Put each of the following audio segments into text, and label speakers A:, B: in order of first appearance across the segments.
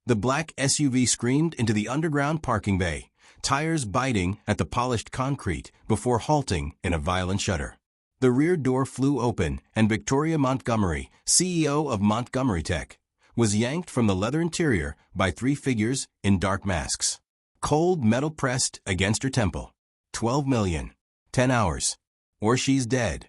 A: The black SUV screamed into the underground parking bay, tires biting at the polished concrete before halting in a violent shudder. The rear door flew open, and Victoria Montgomery, CEO of Montgomery Tech, was yanked from the leather interior by three figures in dark masks. Cold metal pressed against her temple. 12 million. 10 hours. Or she's dead.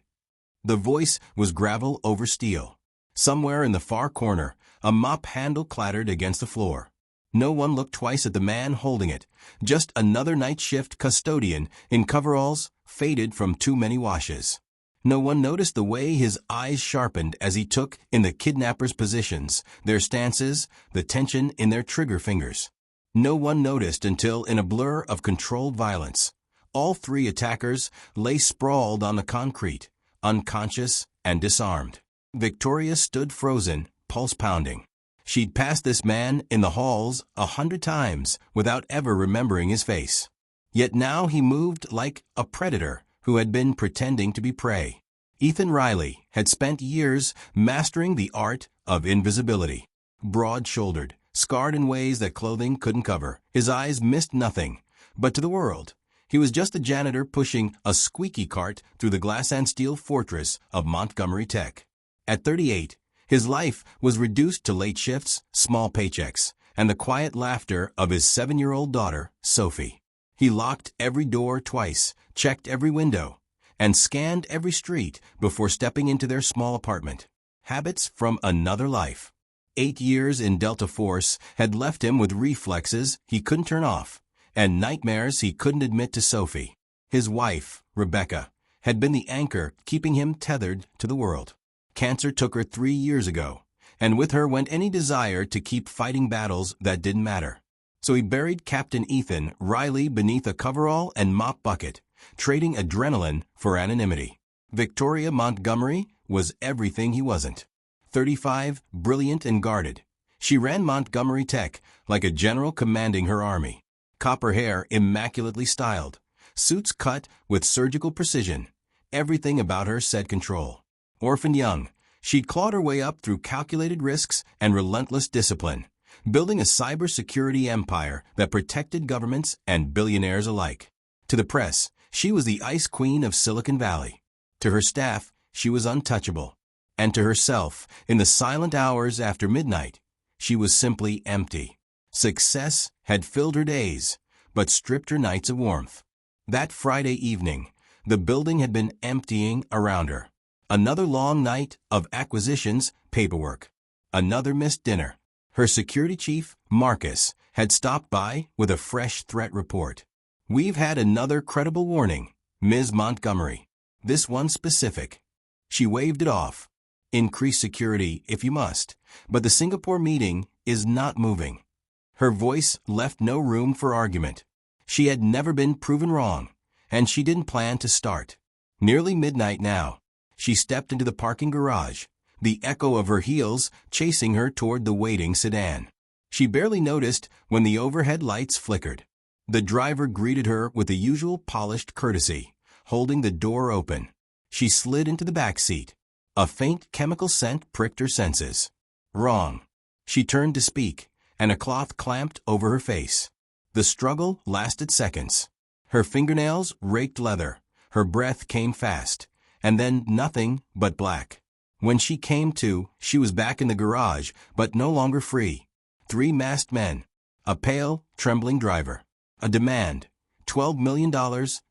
A: The voice was gravel over steel. Somewhere in the far corner, a mop handle clattered against the floor. No one looked twice at the man holding it, just another night shift custodian in coveralls faded from too many washes. No one noticed the way his eyes sharpened as he took in the kidnappers' positions, their stances, the tension in their trigger fingers. No one noticed until, in a blur of controlled violence, all three attackers lay sprawled on the concrete, unconscious and disarmed. Victoria stood frozen, pulse pounding. She'd passed this man in the halls 100 times without ever remembering his face. Yet now he moved like a predator who had been pretending to be prey. Ethan Riley had spent years mastering the art of invisibility. Broad-shouldered, scarred in ways that clothing couldn't cover, his eyes missed nothing. But to the world, he was just a janitor pushing a squeaky cart through the glass and steel fortress of Montgomery Tech. At 38, his life was reduced to late shifts, small paychecks, and the quiet laughter of his 7-year-old daughter, Sophie. He locked every door twice, checked every window, and scanned every street before stepping into their small apartment. Habits from another life. 8 years in Delta Force had left him with reflexes he couldn't turn off, and nightmares he couldn't admit to Sophie. His wife, Rebecca, had been the anchor keeping him tethered to the world. Cancer took her 3 years ago, and with her went any desire to keep fighting battles that didn't matter. So he buried Captain Ethan Riley beneath a coverall and mop bucket, trading adrenaline for anonymity. Victoria Montgomery was everything he wasn't. 35, brilliant and guarded. She ran Montgomery Tech like a general commanding her army. Copper hair immaculately styled, suits cut with surgical precision. Everything about her said control. Orphaned young, she'd clawed her way up through calculated risks and relentless discipline, building a cybersecurity empire that protected governments and billionaires alike. To the press, she was the ice queen of Silicon Valley. To her staff, she was untouchable. And to herself, in the silent hours after midnight, she was simply empty. Success had filled her days, but stripped her nights of warmth. That Friday evening, the building had been emptying around her. Another long night of acquisitions, paperwork. Another missed dinner. Her security chief, Marcus, had stopped by with a fresh threat report. "We've had another credible warning, Ms. Montgomery. This one specific." She waved it off. "Increase security if you must, but the Singapore meeting is not moving." Her voice left no room for argument. She had never been proven wrong, and she didn't plan to start. Nearly midnight now. She stepped into the parking garage, the echo of her heels chasing her toward the waiting sedan. She barely noticed when the overhead lights flickered. The driver greeted her with the usual polished courtesy, holding the door open. She slid into the back seat. A faint chemical scent pricked her senses. Wrong. She turned to speak, and a cloth clamped over her face. The struggle lasted seconds. Her fingernails raked leather. Her breath came fast, and then nothing but black. When she came to, she was back in the garage, but no longer free. 3 masked men. A pale, trembling driver. A demand. $12 million,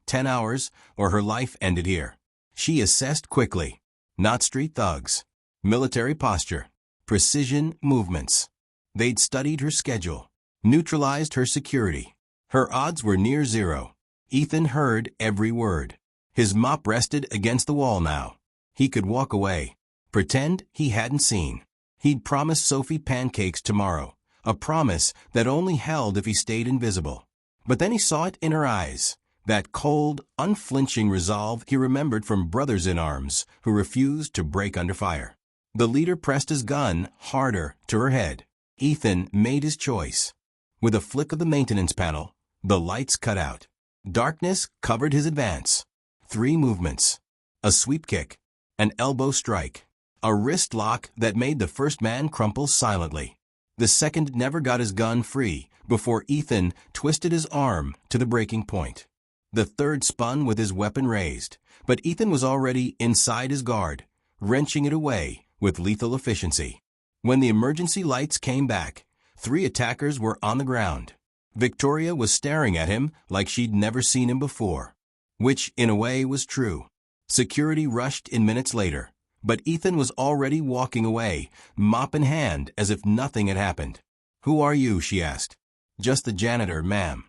A: 10 hours, or her life ended here. She assessed quickly. Not street thugs. Military posture. Precision movements. They'd studied her schedule. Neutralized her security. Her odds were near zero. Ethan heard every word. His mop rested against the wall now. He could walk away. Pretend he hadn't seen. He'd promised Sophie pancakes tomorrow, a promise that only held if he stayed invisible. But then he saw it in her eyes, that cold, unflinching resolve he remembered from brothers in arms who refused to break under fire. The leader pressed his gun harder to her head. Ethan made his choice. With a flick of the maintenance panel, the lights cut out. Darkness covered his advance. 3 movements. A sweep kick. An elbow strike. A wrist lock that made the first man crumple silently. The second never got his gun free before Ethan twisted his arm to the breaking point. The third spun with his weapon raised, but Ethan was already inside his guard, wrenching it away with lethal efficiency. When the emergency lights came back, 3 attackers were on the ground. Victoria was staring at him like she'd never seen him before, which in a way was true. Security rushed in minutes later, but Ethan was already walking away, mop in hand as if nothing had happened. "Who are you?" she asked. "Just the janitor, ma'am."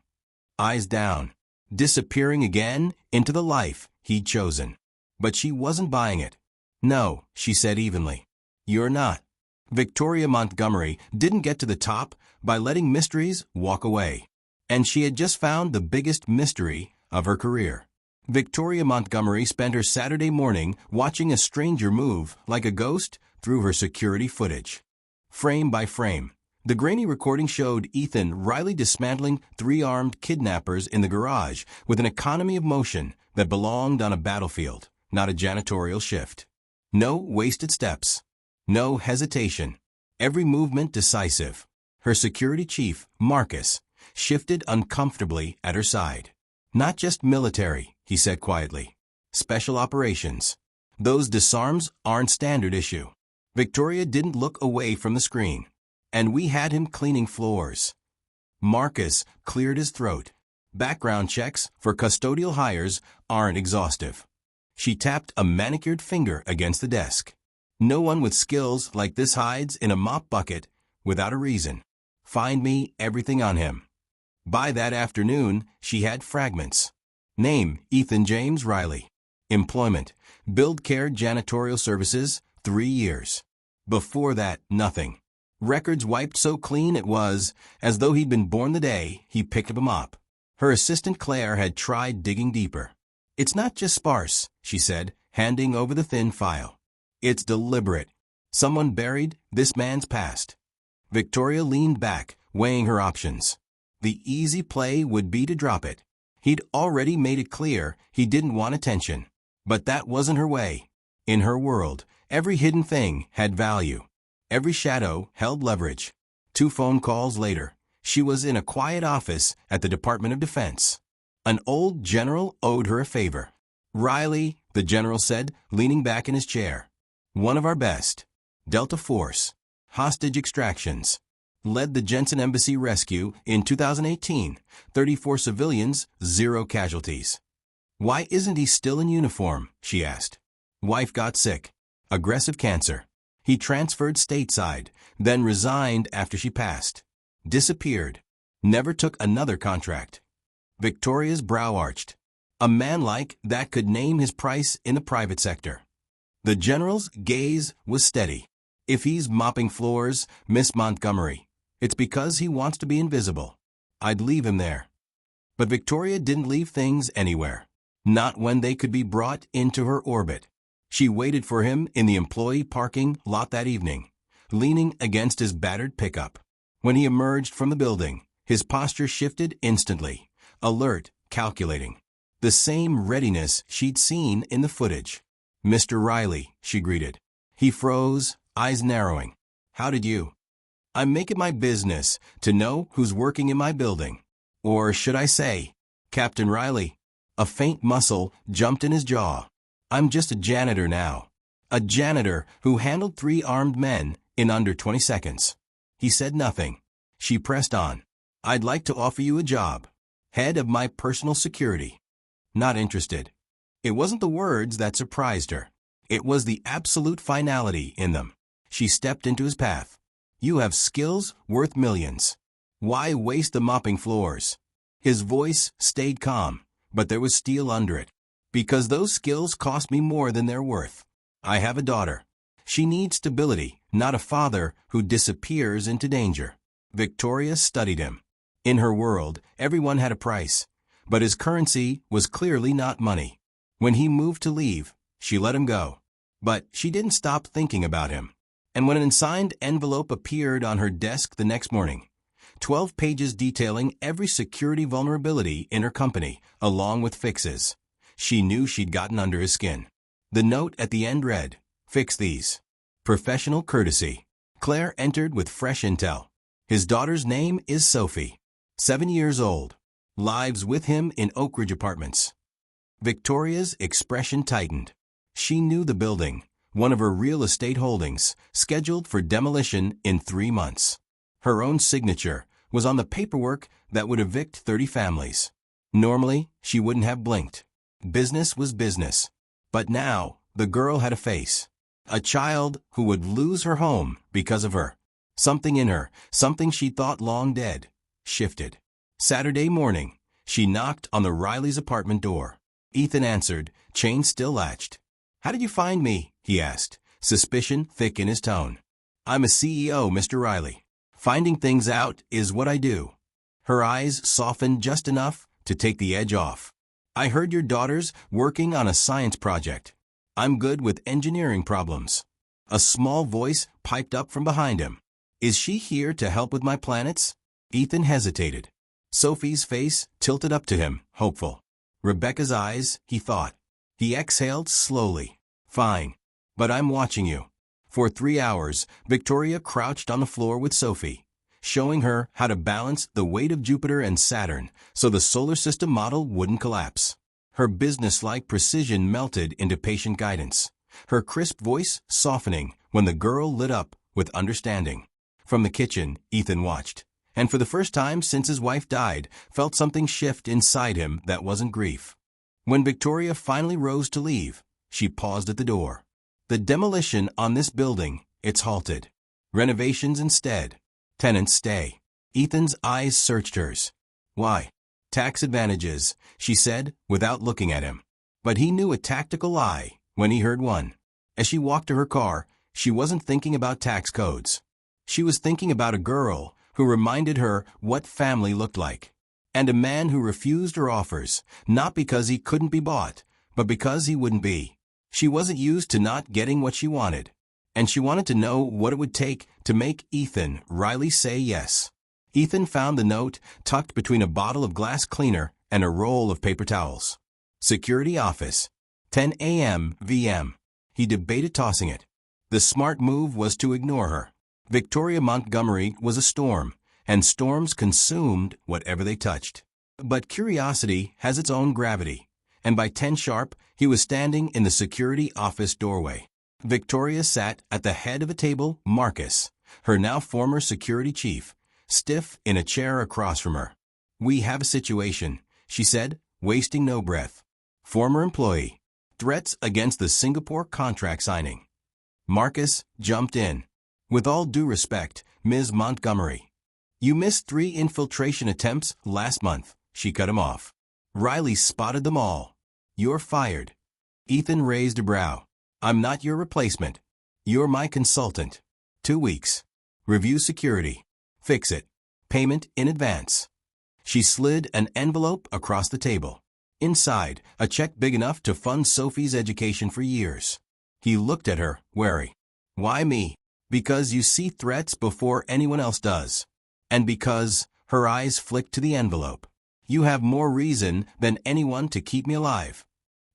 A: Eyes down, disappearing again into the life he'd chosen. But she wasn't buying it. "No," she said evenly. "You're not." Victoria Montgomery didn't get to the top by letting mysteries walk away. And she had just found the biggest mystery of her career. Victoria Montgomery spent her Saturday morning watching a stranger move like a ghost through her security footage. Frame by frame, the grainy recording showed Ethan Riley dismantling 3 armed kidnappers in the garage with an economy of motion that belonged on a battlefield, not a janitorial shift. No wasted steps. No hesitation. Every movement decisive. Her security chief, Marcus, shifted uncomfortably at her side. "Not just military," he said quietly. "Special operations. Those disarms aren't standard issue." Victoria didn't look away from the screen. "And we had him cleaning floors." Marcus cleared his throat. "Background checks for custodial hires aren't exhaustive." She tapped a manicured finger against the desk. "No one with skills like this hides in a mop bucket without a reason. Find me everything on him." By that afternoon, she had fragments. Name, Ethan James Riley. Employment, Build Care Janitorial Services, 3 years. Before that, nothing. Records wiped so clean it was as though he'd been born the day he picked up a mop. Her assistant Claire had tried digging deeper. "It's not just sparse," she said, handing over the thin file. "It's deliberate. Someone buried this man's past." Victoria leaned back, weighing her options. The easy play would be to drop it. He'd already made it clear he didn't want attention. But that wasn't her way. In her world, every hidden thing had value. Every shadow held leverage. 2 phone calls later, she was in a quiet office at the Department of Defense. An old general owed her a favor. "Riley," the general said, leaning back in his chair. "One of our best. Delta Force. Hostage extractions. Led the Jensen Embassy rescue in 2018. 34 civilians, 0 casualties." "Why isn't he still in uniform?" she asked. "Wife got sick. Aggressive cancer. He transferred stateside, then resigned after she passed. Disappeared. Never took another contract." Victoria's brow arched. A man like that could name his price in the private sector. The general's gaze was steady. "If he's mopping floors, Miss Montgomery, it's because he wants to be invisible. I'd leave him there." But Victoria didn't leave things anywhere. Not when they could be brought into her orbit. She waited for him in the employee parking lot that evening, leaning against his battered pickup. When he emerged from the building, his posture shifted instantly, alert, calculating. The same readiness she'd seen in the footage. "Mr. Riley," she greeted. He froze, eyes narrowing. "How did you?" "I make it my business to know who's working in my building. Or should I say, Captain Riley." A faint muscle jumped in his jaw. "I'm just a janitor now." A janitor who handled 3 armed men in under 20 seconds. He said nothing. She pressed on. "I'd like to offer you a job. Head of my personal security." Not interested. It wasn't the words that surprised her. It was the absolute finality in them. She stepped into his path. "You have skills worth millions. Why waste the mopping floors?" His voice stayed calm, but there was steel under it. "Because those skills cost me more than they're worth. I have a daughter. She needs stability, not a father who disappears into danger." Victoria studied him. In her world, everyone had a price, but his currency was clearly not money. When he moved to leave, she let him go. But she didn't stop thinking about him. And when an unsigned envelope appeared on her desk the next morning, 12 pages detailing every security vulnerability in her company, along with fixes, she knew she'd gotten under his skin. The note at the end read, "Fix these. Professional courtesy." Claire entered with fresh intel. His daughter's name is Sophie, 7 years old. Lives with him in Oak Ridge Apartments. Victoria's expression tightened. She knew the building, one of her real estate holdings, scheduled for demolition in 3 months. Her own signature was on the paperwork that would evict 30 families. Normally, she wouldn't have blinked. Business was business. But now, the girl had a face. A child who would lose her home because of her. Something in her, something she thought long dead, shifted. Saturday morning, she knocked on the Rileys' apartment door. Ethan answered, chain still latched. "How did you find me?" he asked, suspicion thick in his tone. "I'm a CEO, Mr. Riley. Finding things out is what I do." Her eyes softened just enough to take the edge off. "I heard your daughter's working on a science project. I'm good with engineering problems." A small voice piped up from behind him. "Is she here to help with my planets?" Ethan hesitated. Sophie's face tilted up to him, hopeful. Rebecca's eyes, he thought. He exhaled slowly. "Fine. But I'm watching you." For 3 hours, Victoria crouched on the floor with Sophie, showing her how to balance the weight of Jupiter and Saturn so the solar system model wouldn't collapse. Her businesslike precision melted into patient guidance, her crisp voice softening when the girl lit up with understanding. From the kitchen, Ethan watched, and for the first time since his wife died, felt something shift inside him that wasn't grief. When Victoria finally rose to leave, she paused at the door. The demolition on this building, it's halted. Renovations instead. Tenants stay. Ethan's eyes searched hers. "Why?" "Tax advantages," she said without looking at him. But he knew a tactical lie when he heard one. As she walked to her car, she wasn't thinking about tax codes. She was thinking about a girl who reminded her what family looked like, and a man who refused her offers, not because he couldn't be bought, but because he wouldn't be. She wasn't used to not getting what she wanted, and she wanted to know what it would take to make Ethan Riley say yes. Ethan found the note tucked between a bottle of glass cleaner and a roll of paper towels. Security office, 10 a.m. VM. He debated tossing it. The smart move was to ignore her. Victoria Montgomery was a storm, and storms consumed whatever they touched. But curiosity has its own gravity, and by 10 sharp, he was standing in the security office doorway. Victoria sat at the head of a table, Marcus, her now former security chief, stiff in a chair across from her. "We have a situation," she said, wasting no breath. "Former employee. Threats against the Singapore contract signing." Marcus jumped in. "With all due respect, Ms. Montgomery. You missed 3 infiltration attempts last month," she cut him off. Riley spotted them all. "You're fired." Ethan raised a brow. "I'm not your replacement. You're my consultant. 2 weeks. Review security. Fix it. Payment in advance." She slid an envelope across the table. Inside, a check big enough to fund Sophie's education for years. He looked at her, wary. "Why me?" "Because you see threats before anyone else does. And because," her eyes flicked to the envelope, "you have more reason than anyone to keep me alive."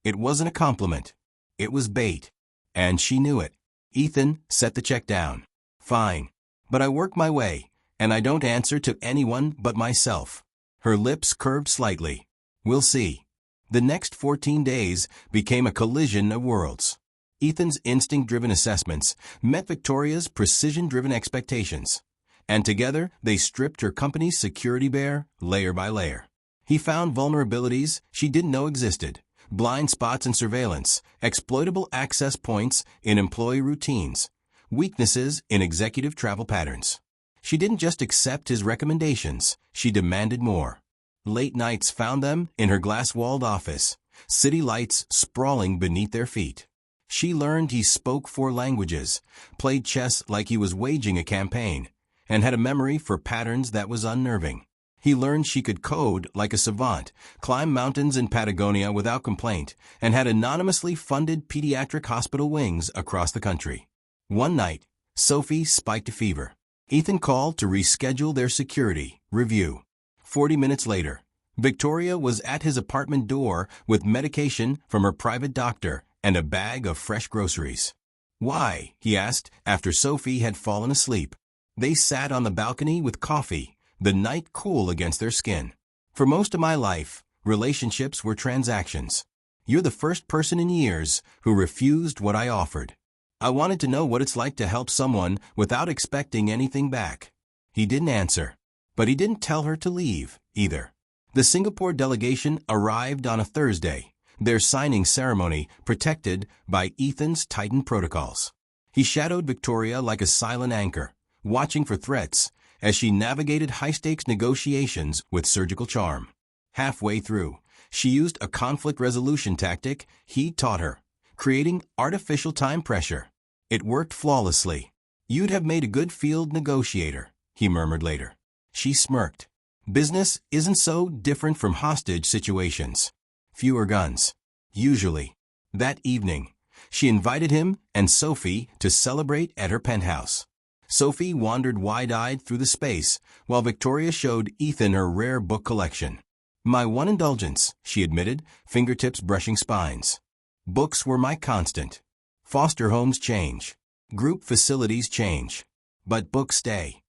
A: It wasn't a compliment. It was bait. And she knew it. Ethan set the check down. "Fine. But I work my way, and I don't answer to anyone but myself." Her lips curved slightly. "We'll see." The next 14 days became a collision of worlds. Ethan's instinct-driven assessments met Victoria's precision-driven expectations, and together they stripped her company's security bare, layer by layer. He found vulnerabilities she didn't know existed, blind spots in surveillance, exploitable access points in employee routines, weaknesses in executive travel patterns. She didn't just accept his recommendations, she demanded more. Late nights found them in her glass-walled office, city lights sprawling beneath their feet. She learned he spoke 4 languages, played chess like he was waging a campaign, and had a memory for patterns that was unnerving. He learned she could code like a savant, climb mountains in Patagonia without complaint, and had anonymously funded pediatric hospital wings across the country. One night, Sophie spiked a fever. Ethan called to reschedule their security review. 40 minutes later, Victoria was at his apartment door with medication from her private doctor and a bag of fresh groceries. "Why?" he asked after Sophie had fallen asleep. They sat on the balcony with coffee, the night cool against their skin. For most of my life, relationships were transactions. You're the first person in years who refused what I offered. I wanted to know what it's like to help someone without expecting anything back. He didn't answer. But he didn't tell her to leave, either. The Singapore delegation arrived on a Thursday, their signing ceremony protected by Ethan's tightened protocols. He shadowed Victoria like a silent anchor, watching for threats as she navigated high-stakes negotiations with surgical charm. Halfway through, she used a conflict resolution tactic he taught her, creating artificial time pressure. It worked flawlessly. "You'd have made a good field negotiator," he murmured later. She smirked. Business isn't so different from hostage situations. Fewer guns. Usually. That evening, she invited him and Sophie to celebrate at her penthouse. Sophie wandered wide-eyed through the space, while Victoria showed Ethan her rare book collection. "My one indulgence," she admitted, fingertips brushing spines. "Books were my constant. Foster homes change. Group facilities change. But books stay."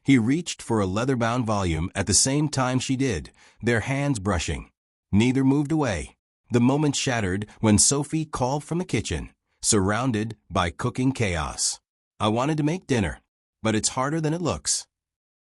A: He reached for a leather-bound volume at the same time she did, their hands brushing. Neither moved away. The moment shattered when Sophie called from the kitchen, surrounded by cooking chaos. "I wanted to make dinner, but it's harder than it looks."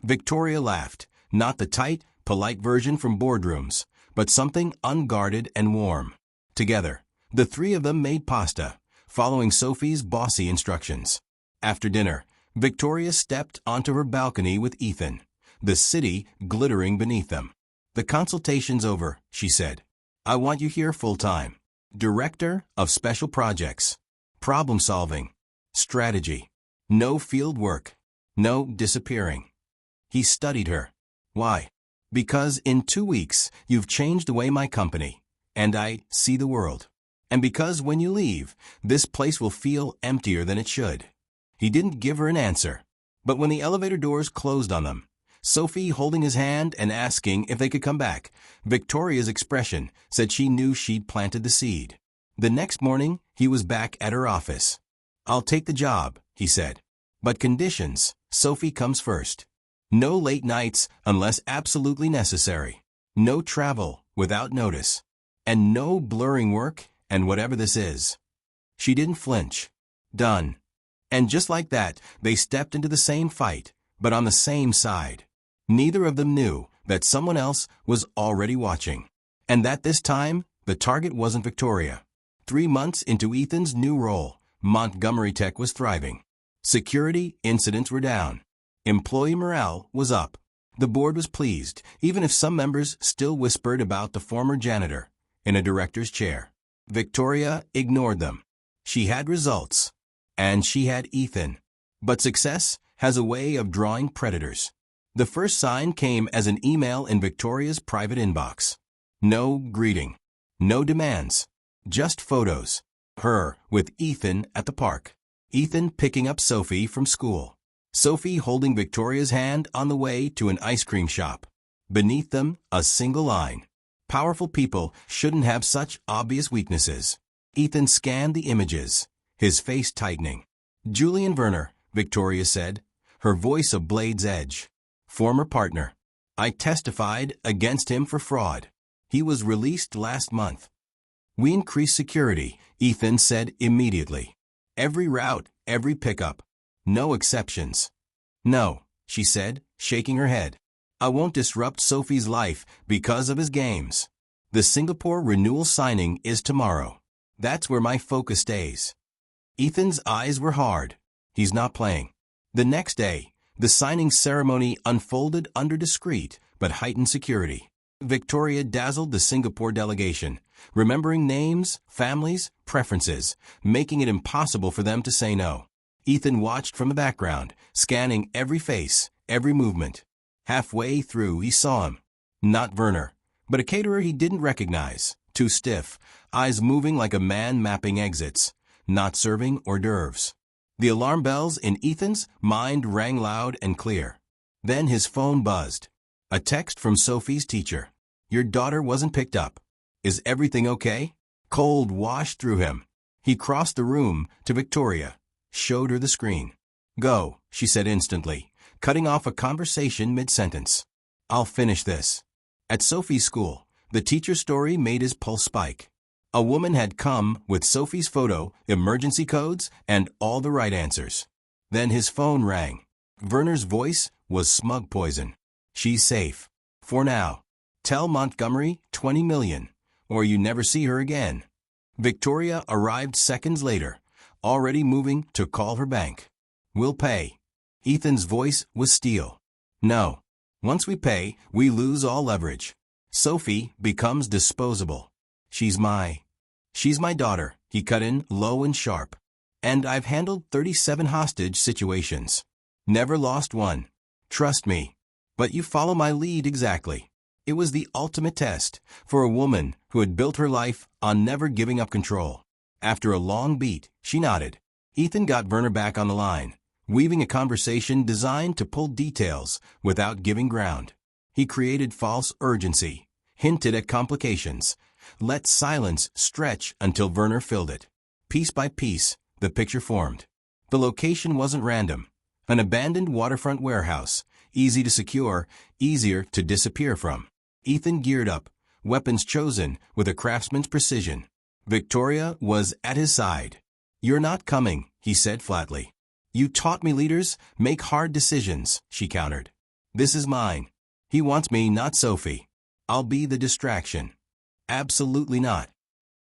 A: Victoria laughed, not the tight, polite version from boardrooms, but something unguarded and warm. Together, the three of them made pasta, following Sophie's bossy instructions. After dinner, Victoria stepped onto her balcony with Ethan, the city glittering beneath them. "The consultation's over," she said. "I want you here full-time. Director of Special Projects. Problem-solving. Strategy. No field work. No disappearing." He studied her. "Why?" "Because in 2 weeks, you've changed the way my company, and I see the world. And because when you leave, this place will feel emptier than it should." He didn't give her an answer. But when the elevator doors closed on them, Sophie holding his hand and asking if they could come back, Victoria's expression said she knew she'd planted the seed. The next morning, he was back at her office. "I'll take the job," he said. "But conditions, Sophie comes first. No late nights unless absolutely necessary. No travel without notice. And no blurring work and whatever this is." She didn't flinch. "Done." And just like that, they stepped into the same fight, but on the same side. Neither of them knew that someone else was already watching. And that this time, the target wasn't Victoria. 3 months into Ethan's new role, Montgomery Tech was thriving. Security incidents were down. Employee morale was up. The board was pleased, even if some members still whispered about the former janitor in a director's chair. Victoria ignored them. She had results. And she had Ethan. But success has a way of drawing predators. The first sign came as an email in Victoria's private inbox. No greeting. No demands. Just photos. Her with Ethan at the park. Ethan picking up Sophie from school. Sophie holding Victoria's hand on the way to an ice cream shop. Beneath them, a single line. Powerful people shouldn't have such obvious weaknesses. Ethan scanned the images, his face tightening. "Julian Werner," Victoria said, her voice a blade's edge. "Former partner. I testified against him for fraud. He was released last month." "We increased security," Ethan said immediately. "Every route, every pickup. No exceptions." "No," she said, shaking her head. "I won't disrupt Sophie's life because of his games. The Singapore renewal signing is tomorrow. That's where my focus stays." Ethan's eyes were hard. He's not playing. The next day, the signing ceremony unfolded under discreet but heightened security. Victoria dazzled the Singapore delegation, remembering names, families, preferences, making it impossible for them to say no. Ethan watched from the background, scanning every face, every movement. Halfway through, he saw him. Not Werner, but a caterer he didn't recognize, too stiff, eyes moving like a man mapping exits, not serving hors d'oeuvres. The alarm bells in Ethan's mind rang loud and clear. Then his phone buzzed. A text from Sophie's teacher. "Your daughter wasn't picked up. Is everything okay?" Cold washed through him. He crossed the room to Victoria, showed her the screen. "Go," she said instantly, cutting off a conversation mid-sentence. I'll finish this. At Sophie's school, the teacher's story made his pulse spike. A woman had come with Sophie's photo, emergency codes, and all the right answers. Then his phone rang. Werner's voice was smug poison. She's safe. For now. Tell Montgomery 20 million, or you never see her again. Victoria arrived seconds later, already moving to call her bank. We'll pay. Ethan's voice was steel. No. Once we pay, we lose all leverage. Sophie becomes disposable. She's my daughter, he cut in low and sharp. And I've handled 37 hostage situations. Never lost one. Trust me. But you follow my lead exactly. It was the ultimate test for a woman who had built her life on never giving up control. After a long beat, she nodded. Ethan got Werner back on the line, weaving a conversation designed to pull details without giving ground. He created false urgency, hinted at complications, let silence stretch until Werner filled it. Piece by piece, the picture formed. The location wasn't random. An abandoned waterfront warehouse, easy to secure, easier to disappear from. Ethan geared up, weapons chosen with a craftsman's precision. Victoria was at his side. You're not coming, he said flatly. You taught me leaders make hard decisions, she countered. This is mine. He wants me, not Sophie. I'll be the distraction. Absolutely not.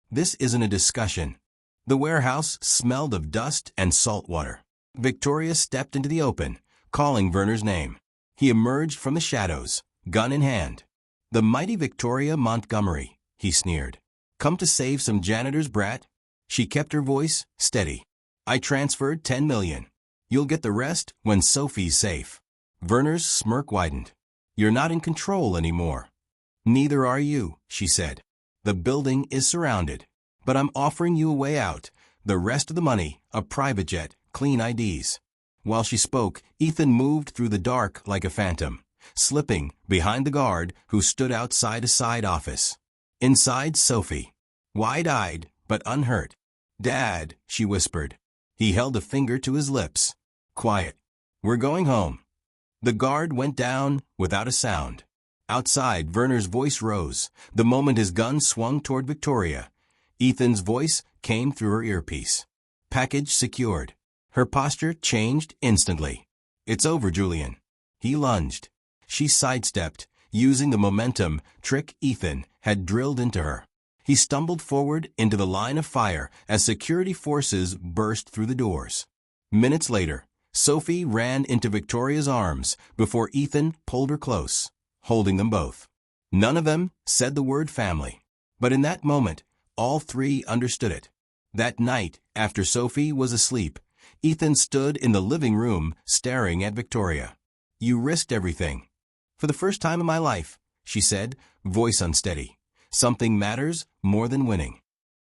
A: This isn't a discussion. The warehouse smelled of dust and salt water. Victoria stepped into the open, calling Werner's name. He emerged from the shadows, gun in hand. The mighty Victoria Montgomery, he sneered. Come to save some janitor's brat? She kept her voice steady. I transferred 10 million. You'll get the rest when Sophie's safe. Werner's smirk widened. You're not in control anymore. Neither are you, she said. The building is surrounded. But I'm offering you a way out. The rest of the money, a private jet, clean IDs. While she spoke, Ethan moved through the dark like a phantom, slipping behind the guard who stood outside a side office. Inside, Sophie, wide-eyed but unhurt. Dad, she whispered. He held a finger to his lips. Quiet. We're going home. The guard went down without a sound. Outside, Werner's voice rose, the moment his gun swung toward Victoria. Ethan's voice came through her earpiece. Package secured. Her posture changed instantly. It's over, Julian. He lunged. She sidestepped, using the momentum trick Ethan had drilled into her. He stumbled forward into the line of fire as security forces burst through the doors. Minutes later, Sophie ran into Victoria's arms before Ethan pulled her close, holding them both. None of them said the word family, but in that moment, all three understood it. That night, after Sophie was asleep, Ethan stood in the living room staring at Victoria. You risked everything. For the first time in my life, she said, voice unsteady. Something matters more than winning.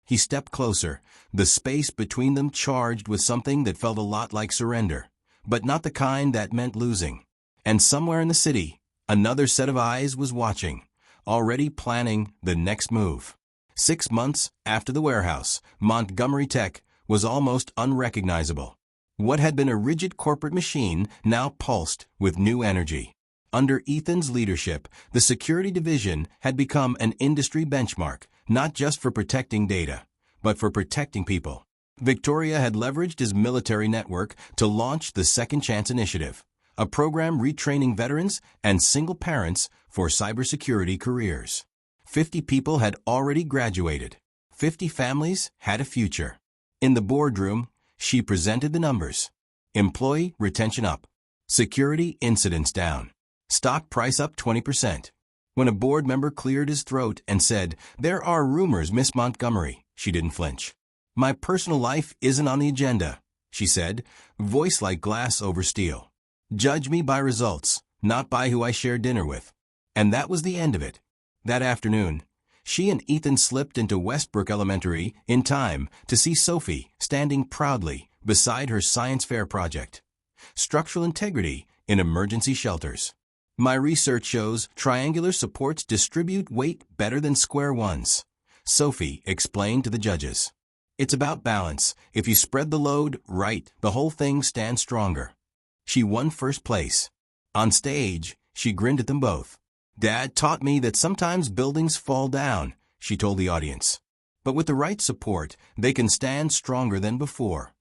A: He stepped closer, the space between them charged with something that felt a lot like surrender, but not the kind that meant losing. And somewhere in the city, another set of eyes was watching, already planning the next move. 6 months after the warehouse, Montgomery Tech was almost unrecognizable. What had been a rigid corporate machine now pulsed with new energy. Under Ethan's leadership, the security division had become an industry benchmark, not just for protecting data, but for protecting people. Victoria had leveraged his military network to launch the Second Chance Initiative, a program retraining veterans and single parents for cybersecurity careers. 50 people had already graduated. 50 families had a future. In the boardroom, she presented the numbers. Employee retention up. Security incidents down. Stock price up 20%. When a board member cleared his throat and said, "There are rumors, Miss Montgomery," she didn't flinch. "My personal life isn't on the agenda," she said, voice like glass over steel. "Judge me by results, not by who I share dinner with." And that was the end of it. That afternoon, she and Ethan slipped into Westbrook Elementary in time to see Sophie standing proudly beside her science fair project. Structural integrity in emergency shelters. My research shows triangular supports distribute weight better than square ones, Sophie explained to the judges. It's about balance. If you spread the load right, the whole thing stands stronger. She won first place. On stage, she grinned at them both. "Dad taught me that sometimes buildings fall down," she told the audience. "But with the right support, they can stand stronger than before."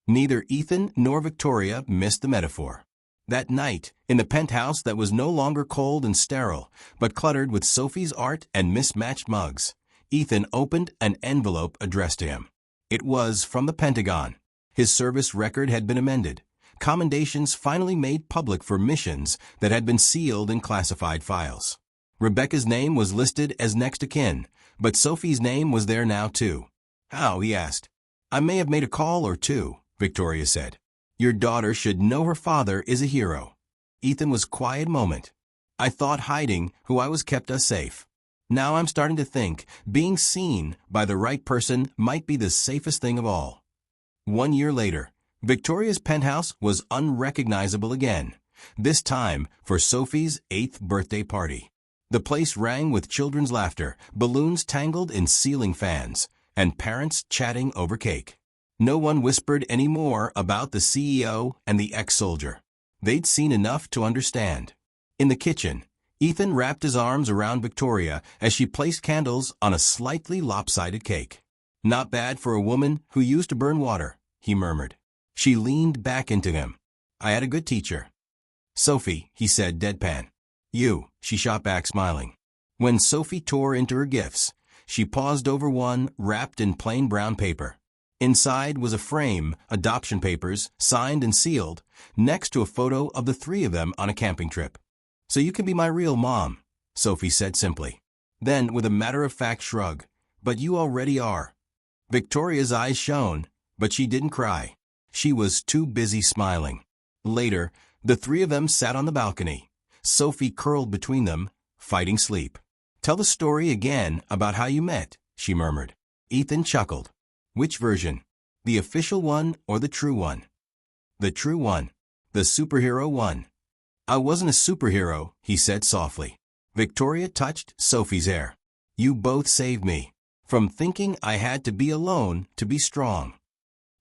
A: Neither Ethan nor Victoria missed the metaphor. That night, in the penthouse that was no longer cold and sterile, but cluttered with Sophie's art and mismatched mugs, Ethan opened an envelope addressed to him. It was from the Pentagon. His service record had been amended. Commendations finally made public for missions that had been sealed in classified files. Rebecca's name was listed as next of kin, but Sophie's name was there now too. "How?" he asked. "I may have made a call or two," Victoria said. "Your daughter should know her father is a hero." Ethan was quiet a moment. "I thought hiding who I was kept us safe. Now I'm starting to think being seen by the right person might be the safest thing of all." 1 year later, Victoria's penthouse was unrecognizable again, this time for Sophie's 8th birthday party. The place rang with children's laughter, balloons tangled in ceiling fans, and parents chatting over cake. No one whispered any more about the CEO and the ex-soldier. They'd seen enough to understand. In the kitchen, Ethan wrapped his arms around Victoria as she placed candles on a slightly lopsided cake. "Not bad for a woman who used to burn water," he murmured. She leaned back into him. "I had a good teacher." "Sophie," he said deadpan. "You," she shot back smiling. When Sophie tore into her gifts, she paused over one wrapped in plain brown paper. Inside was a frame, adoption papers, signed and sealed, next to a photo of the 3 of them on a camping trip. "So you can be my real mom," Sophie said simply. Then, with a matter-of-fact shrug, "But you already are." Victoria's eyes shone, but she didn't cry. She was too busy smiling. Later, the 3 of them sat on the balcony, Sophie curled between them, fighting sleep. "Tell the story again about how you met," she murmured. Ethan chuckled. "Which version? The official one or the true one?" "The true one. The superhero one." "I wasn't a superhero," he said softly. Victoria touched Sophie's hair. "You both saved me. From thinking I had to be alone to be strong."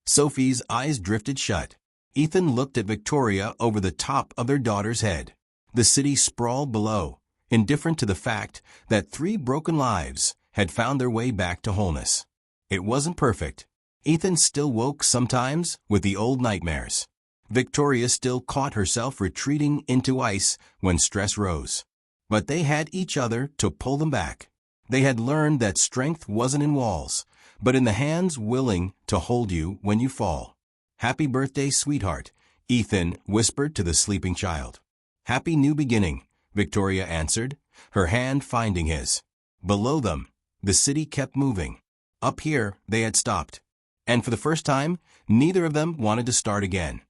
A: Sophie's eyes drifted shut. Ethan looked at Victoria over the top of their daughter's head. The city sprawled below, indifferent to the fact that 3 broken lives had found their way back to wholeness. It wasn't perfect. Ethan still woke sometimes with the old nightmares. Victoria still caught herself retreating into ice when stress rose. But they had each other to pull them back. They had learned that strength wasn't in walls, but in the hands willing to hold you when you fall. "Happy birthday, sweetheart," Ethan whispered to the sleeping child. "Happy new beginning," Victoria answered, her hand finding his. Below them, the city kept moving. Up here, they had stopped. And for the first time, neither of them wanted to start again.